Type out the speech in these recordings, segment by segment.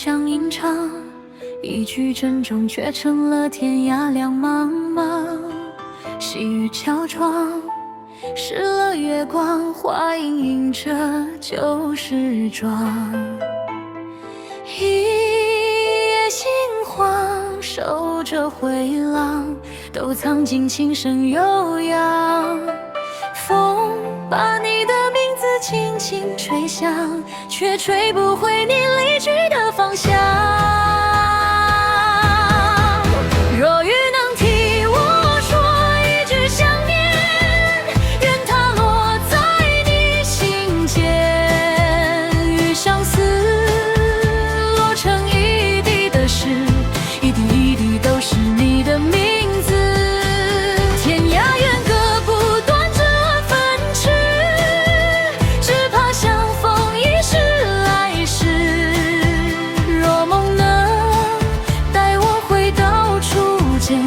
相吟唱，一句珍重却成了天涯两茫茫。细雨敲窗，湿了月光，花影映着旧时妆。一夜心慌，守着回廊，都藏进琴声悠扬。风把你的名字轻轻吹响，却吹不回你离去的方向。若雨能替我说一句想念，愿它落在你心间。雨相思落成一地的诗，一滴一滴都是你的名字。天涯远隔不断这分尺，只怕相逢已是来世。若梦能带我回到初见，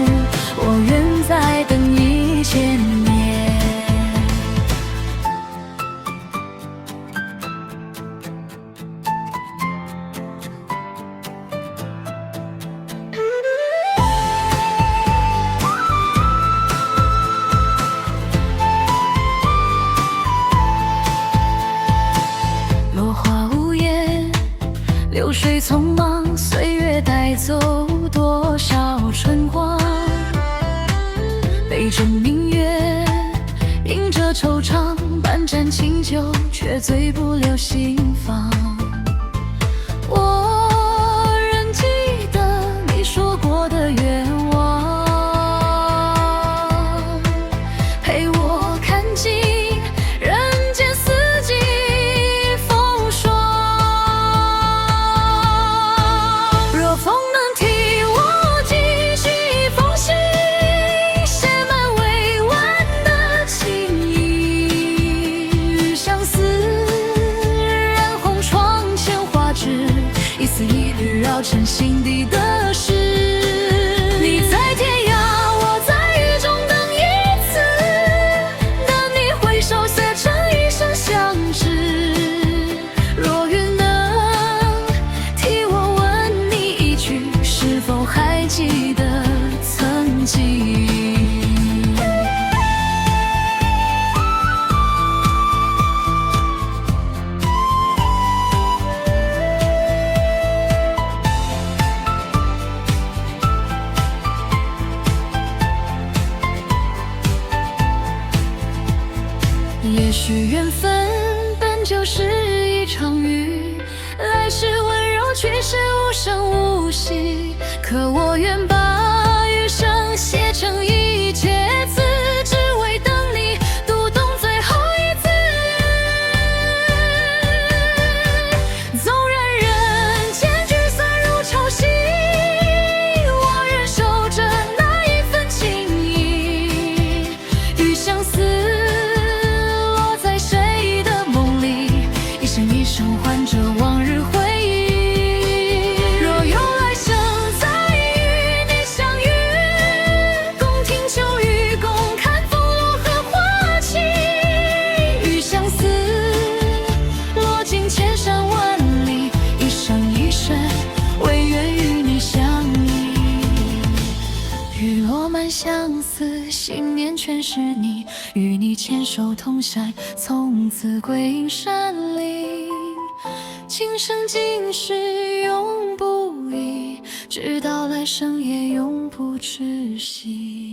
我愿再等1000年。落花无言，流水匆忙，岁月带走多少春光。杯中明月，映着惆怅，半盏清酒，却醉不留心房。我仍记得你说过的愿望，陪我看尽人间四季风霜。若风能替我寄续一封信，写满委婉的情意。雨相思，染红窗前花枝，一丝一缕绕成心底的诗。你在天涯，我在雨中等一次，等你回首写成一生相知。若云能替我问你一句，是否还记得曾经？也许缘分本就是一场雨，来时温柔，去时无声无息。可我愿把余生写成一阙词，只为等你读懂最后一字。纵然人间聚散如潮汐，我仍守着那一份情谊。雨相思落在谁的梦里，一生一生还着往日回忆。若有来生再与你相遇，共听秋雨，共看风落荷花期。雨相思落尽千山万里，一生一世唯愿与你相依。雨落满相思，心念全是你，与你牵手同伞，从此归隐山林。今生今世永不移，直到来生也永不止息。